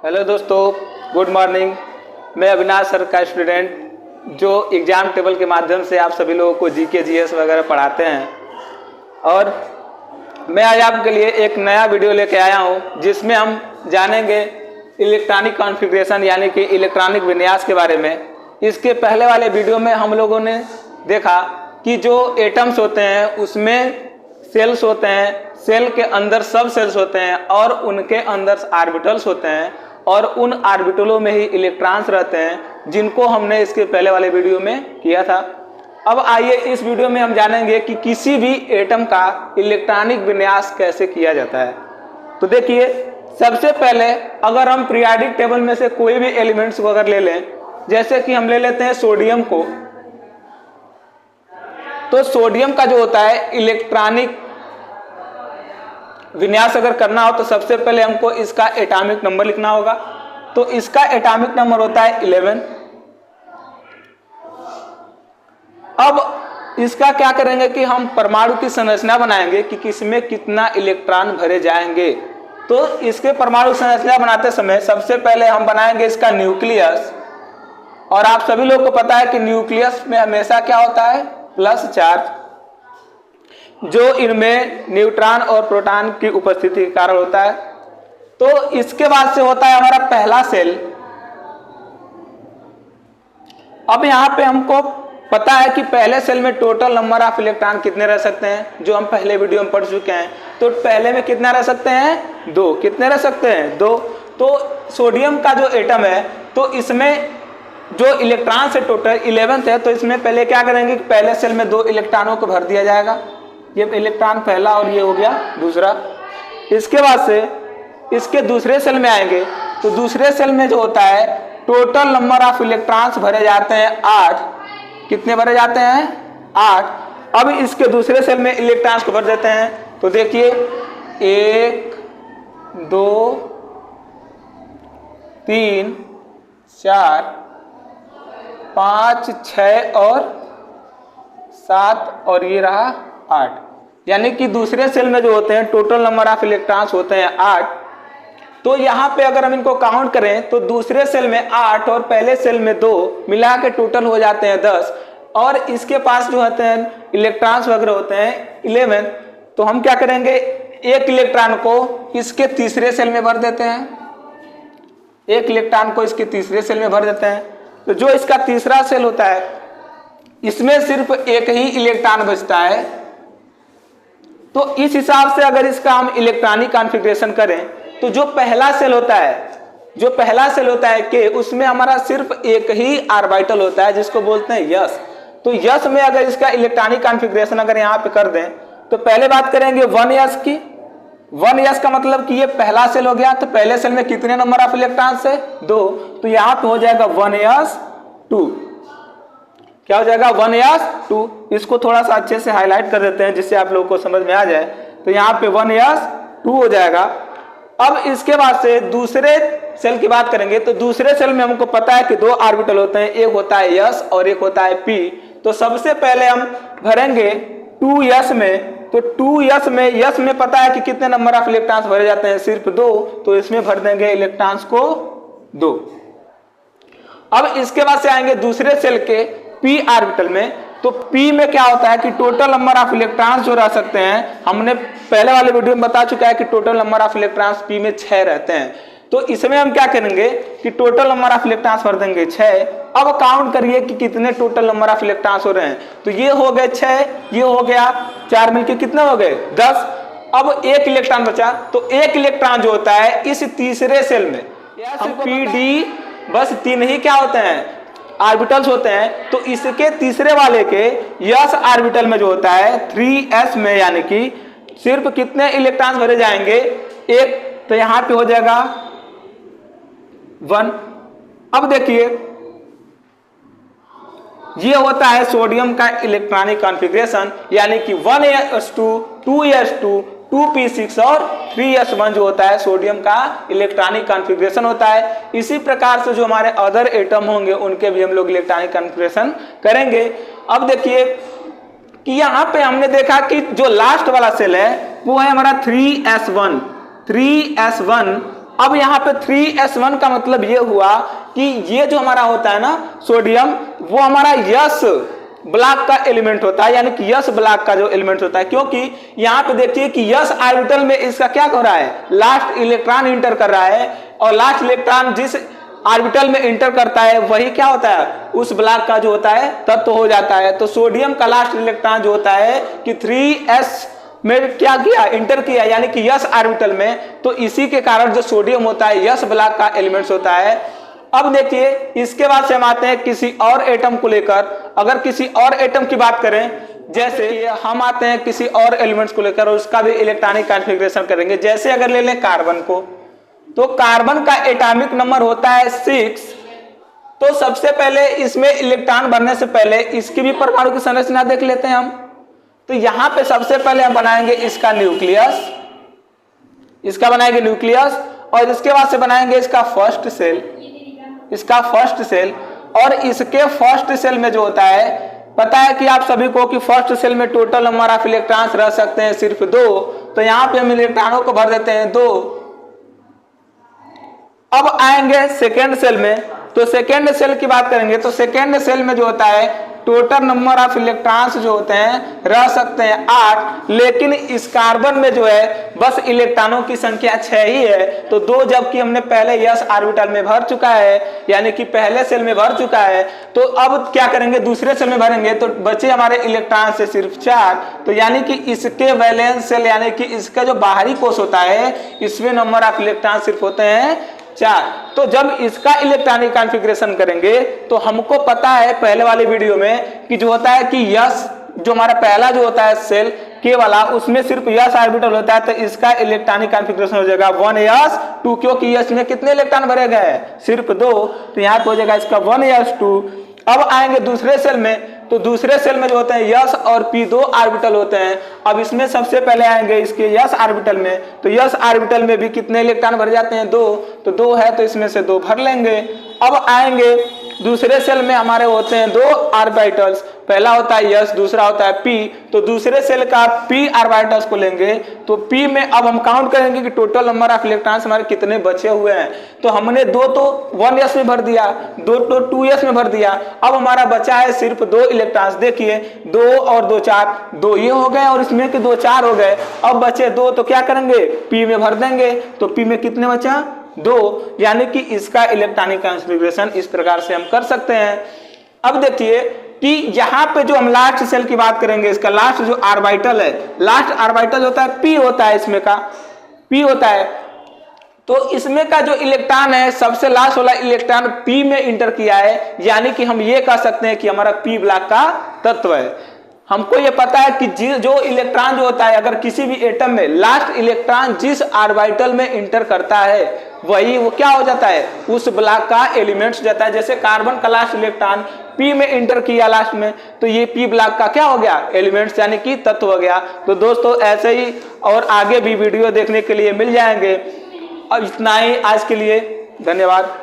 Hello दोस्तों, good morning. मैं Avinash sir का स्टूडेंट जो एग्ज़ाम टेबल के माध्यम से आप सभी लोगों को जीके जीएस वगैरह पढ़ाते हैं। और मैं आज आपके लिए एक नया वीडियो लेके आया हूं जिसमें हम जानेंगे इलेक्ट्रॉनिक कॉन्फ़िगरेशन यानी कि इलेक्ट्रॉनिक विन्यास के बारे में। इसके पहले वाले वीडियो में हम लोगों ने देखा कि जो एटम्स होते हैं उसमें सेल्स होते हैं, सेल के अंदर सब सेल्स होते हैं और उनके अंदर ऑर्बिटल्स होते हैं और उन ऑर्बिटलों में ही इलेक्ट्रॉन्स रहते हैं जिनको हमने इसके पहले वाले वीडियो में किया था। अब आइए इस वीडियो में हम जानेंगे कि किसी भी एटम का इलेक्ट्रॉनिक विन्यास कैसे किया जाता है। तो देखिए, सबसे पहले अगर हम पीरियोडिक टेबल में से कोई भी एलिमेंट्स को अगर ले लें, जैसे कि हम ले लेते हैं सोडियम को, तो सोडियम का जो होता है इलेक्ट्रॉनिक विन्यास अगर करना हो तो सबसे पहले हमको इसका एटॉमिक नंबर लिखना होगा। तो इसका एटॉमिक नंबर होता है 11। अब इसका क्या करेंगे कि हम परमाणु की संरचना बनाएंगे कि किसमें कितना इलेक्ट्रॉन भरे जाएंगे। तो इसके परमाणु संरचना बनाते समय सबसे पहले हम बनाएंगे इसका न्यूक्लियस। और आप सभी लोग को पता है कि न्यूक्लियस में हमेशा क्या होता है, प्लस चार्ज, जो इनमें न्यूट्रॉन और प्रोटॉन की उपस्थिति के कारण होता है। तो इसके बाद से होता है हमारा पहला सेल। अब यहां पे हमको पता है कि पहले सेल में टोटल नंबर ऑफ इलेक्ट्रॉन कितने रह सकते हैं, जो हम पहले वीडियो में पढ़ चुके हैं। तो पहले में कितना रह सकते हैं, 2। कितने रह सकते हैं, 2। तो सोडियम का जो एटम है तो इसमें जो इलेक्ट्रॉन से टोटल 11 है, तो इसमें पहले क्या करेंगे कि पहले सेल में 2 इलेक्ट्रॉनों को भर दिया जाएगा। ये इलेक्ट्रॉन पहला और ये हो गया दूसरा। इसके बाद से इसके दूसरे सेल में आएंगे तो दूसरे सेल में जो होता है टोटल नंबर ऑफ इलेक्ट्रॉन्स भरे जाते हैं 8। कितने भरे जाते हैं, 8। अब इसके दूसरे सेल में इलेक्ट्रॉन्स को भर देते हैं। तो देखिए 1 2 3 4 5 6 और 7 और ये रहा 8। यानी कि दूसरे सेल में जो होते हैं टोटल नंबर ऑफ इलेक्ट्रॉन्स होते हैं 8। तो यहाँ पे अगर हम इनको काउंट करें तो दूसरे सेल में 8 और पहले सेल में 2 मिला के टोटल हो जाते हैं 10। और इसके पास जो होते हैं इलेक्ट्रॉन्स वगैरह होते हैं 11। तो हम क्या करेंगे, एक इलेक्ट्रॉन को इसके तीसरे सेल में भर देते हैं, एक इलेक्ट्रॉन को इसके तीसरे सेल में भर देते हैं। तो जो इसका तीसरा सेल होता है इसमें सिर्फ एक ही इलेक्ट्रॉन बचता है। तो इस हिसाब से अगर इसका हम इलेक्ट्रॉनिक कॉन्फ़िगरेशन करें तो जो पहला सेल होता है के उसमें हमारा सिर्फ एक ही ऑर्बिटल होता है जिसको बोलते हैं यस। तो यस में अगर इसका इलेक्ट्रॉनिक कॉन्फ़िगरेशन अगर यहाँ पे कर दें तो पहले बात करेंगे 1s की। 1s का मतलब कि ये पहला सेल हो गया। तो पहले सेल में कितने नंबर ऑफ इलेक्ट्रॉन्स है, 2। तो यहाँ पे हो जाएगा 1s2। क्या हो जाएगा, 1s2। इसको थोड़ा सा अच्छे से हाईलाइट कर देते हैं जिससे आप लोगों को समझ में आ जाए। तो यहाँ पे 1s2 हो जाएगा। अब इसके बाद से दूसरे सेल की बात करेंगे तो दूसरे सेल में हमको पता है कि 2 ऑर्बिटल होते हैं, एक होता है s और एक होता है p। तो सबसे पहले हम भरेंगे 2s में। तो 2s में यस में पता है कि कितने नंबर ऑफ इलेक्ट्रॉन्स भरे जाते हैं, सिर्फ 2। तो इसमें भर देंगे इलेक्ट्रॉन्स को 2। अब इसके बाद से आएंगे दूसरे सेल के p ऑर्बिटल में। तो p में क्या होता है कि टोटल नंबर ऑफ इलेक्ट्रॉन्स जो रह सकते हैं, हमने पहले वाले वीडियो में बता चुका है कि total number of electrons p में 6 रहते हैं। तो इसमें हम क्या करेंगे कि टोटल नंबर ऑफ इलेक्ट्रॉन्स भर देंगे 6। अब काउंट करिए कि कितने टोटल नंबर ऑफ इलेक्ट्रॉन्स हो रहे हैं। तो ये हो गए 6, ये हो गया 4, मिलके कितने हो गए, 10। अब एक इलेक्ट्रॉन बचा। तो एक इलेक्ट्रॉन जो होता है इस तीसरे सेल में, हम pd बस 3 ही क्या होते हैं, ऑर्बिटल्स होते हैं। तो इसके तीसरे वाले के यस ऑर्बिटल में जो होता है 3s में, यानी कि सिर्फ कितने इलेक्ट्रॉन्स भरे जाएंगे, 1। तो यहां पे हो जाएगा 1। अब देखिए ये होता है सोडियम का इलेक्ट्रॉनिक कॉन्फ़िगरेशन, यानी कि 1s2 2s2 2p6 और 3s1 जो होता है सोडियम का इलेक्ट्रॉनिक कॉन्फ़िगरेशन होता है। इसी प्रकार से जो हमारे अदर एटम होंगे उनके भी हम लोग इलेक्ट्रॉनिक कॉन्फ़िगरेशन करेंगे। अब देखिए कि यहाँ पे हमने देखा कि जो लास्ट वाला सेल है वो है हमारा 3s1। अब यहाँ पे 3s1 का मतलब ये हुआ कि ये जो हमारा होता है ना सोडियम, वो हमारा यस ब्लॉक का एलिमेंट होता है, यानी कि यस ब्लॉक का जो एलिमेंट होता है, क्योंकि यहाँ पे देखिए कि यस ऑर्बिटल में इसका क्या हो रहा है, लास्ट इलेक्ट्रॉन इंटर कर रहा है, और लास्ट इलेक्ट्रॉन जिस ऑर्बिटल में इंटर करता है वही क्या होता है, उस ब्लॉक का जो होता है तत्व हो जाता है। तो सोडियम का लास्ट इलेक्ट्रॉन जो होता है कि 3s में क्या किया, इंटर किया, यानी कि यस ऑर्बिटल में, तो इसी के कारण जो सोडियम होता है यस ब्लॉक का एलिमेंट्स होता है। अब देखिए इसके बाद से हम आते हैं किसी और एटम को लेकर। अगर किसी और एटम की बात करें, जैसे हम आते हैं किसी और एलिमेंट्स को लेकर और उसका भी इलेक्ट्रॉनिक कॉन्फ़िगरेशन करेंगे। जैसे अगर ले लें कार्बन को, तो कार्बन का एटॉमिक नंबर होता है 6। तो सबसे पहले इसमें इलेक्ट्रॉन भरने से पहले इसकी भी परमाणु की संरचना देख लेते हैं हम। तो यहां पे सबसे पहले हम बनाएंगे इसका न्यूक्लियस, इसका बनाएंगे न्यूक्लियस, और इसके बाद से बनाएंगे इसका फर्स्ट सेल, इसका फर्स्ट सेल। और इसके फर्स्ट सेल में जो होता है, पता है कि आप सभी को कि फर्स्ट सेल में टोटल नंबर ऑफ इलेक्ट्रॉन्स रह सकते हैं सिर्फ 2। तो यहां पे हम इलेक्ट्रॉनों को भर देते हैं 2। अब आएंगे सेकेंड सेल में, तो सेकेंड सेल की बात करेंगे तो सेकेंड सेल में जो होता है टोटल नंबर ऑफ इलेक्ट्रॉन्स जो होते हैं रह सकते हैं 8, लेकिन इस कार्बन में जो है बस इलेक्ट्रॉनों की संख्या 6 ही है। तो 2 जबकि हमने पहले यस ऑर्बिटल में भर चुका है, यानी कि पहले सेल में भर चुका है। तो अब क्या करेंगे, दूसरे सेल में भरेंगे, तो बचे हमारे इलेक्ट्रॉन से सिर्फ 4। तो यानी कि इसके वैलेंस सेल, यानी कि इसका जो बाहरी कोश होता है, इसमें नंबर ऑफ इलेक्ट्रॉन सिर्फ होते हैं 4। तो जब इसका इलेक्ट्रॉनिक कॉन्फ़िगरेशन करेंगे तो हमको पता है पहले वाले वीडियो में कि जो होता है कि यस, जो हमारा पहला जो होता है सेल के वाला, उसमें सिर्फ यस ऑर्बिटल होता है। तो इसका इलेक्ट्रॉनिक कॉन्फ़िगरेशन हो जाएगा 1s2, क्योंकि यस में कितने इलेक्ट्रॉन भरे गए, सिर्फ 2। तो यहाँ पे हो जाएगा इसका 1s2। अब आएंगे दूसरे सेल में, तो दूसरे सेल में जो होते हैं यस और पी 2 ऑर्बिटल होते हैं। अब इसमें सबसे पहले आएंगे इसके यस ऑर्बिटल में, तो यस ऑर्बिटल में भी कितने इलेक्ट्रॉन भर जाते हैं, 2। तो 2 है तो इसमें से 2 भर लेंगे। अब आएंगे दूसरे सेल में हमारे होते हैं 2 ऑर्बिटल्स, पहला होता है यस, दूसरा होता है पी। तो दूसरे सेल का पी ऑर्बिटल्स को लेंगे, तो पी में अब हम काउंट करेंगे कि टोटल नंबर ऑफ इलेक्ट्रॉन्स हमारे कितने बचे हुए हैं। तो हमने 2 तो 1s में भर दिया, 2 तो 2s में भर दिया। अब हमारा बचा है सिर्फ 2 इलेक्ट्रॉन्स। देखिए 2 और 2 4, 2 ये हो गए और इसमें के 2 4 हो गए। अब बचे 2, तो क्या करेंगे, पी में भर देंगे। तो पी में कितने बचा, 2, यानी कि इसका इलेक्ट्रॉनिक कॉन्फ़िगरेशन इस प्रकार से हम कर सकते हैं। अब देखिए कि यहाँ पे जो हम लास्ट सेल की बात करेंगे, इसका लास्ट जो ऑर्बिटल है, लास्ट ऑर्बिटल होता है पी होता है, इसमें का पी होता है। तो इसमें का जो इलेक्ट्रॉन है, सबसे लास्ट वाला इलेक्ट्रॉन पी में इंटर किया है, यानी कि हम ये कह सकते हैं कि हमारा पी ब्लॉक का तत्व है। हमको ये पता है कि जो इलेक्ट्रॉन जो होता है, अगर किसी भी एटम में लास्ट इलेक्ट्रॉन जिस ऑर्बिटल में इंटर करता है वही वो क्या हो जाता है, उस ब्लॉक का एलिमेंट्स जाता है। जैसे कार्बन का लास्ट इलेक्ट्रॉन पी में इंटर किया लास्ट में, तो ये पी ब्लॉक का क्या हो गया, एलिमेंट्स, यानी कि तत्व हो गया। तो दोस्तों ऐसे ही और आगे भी वीडियो देखने के लिए मिल जाएंगे। अब इतना ही आज के लिए, धन्यवाद।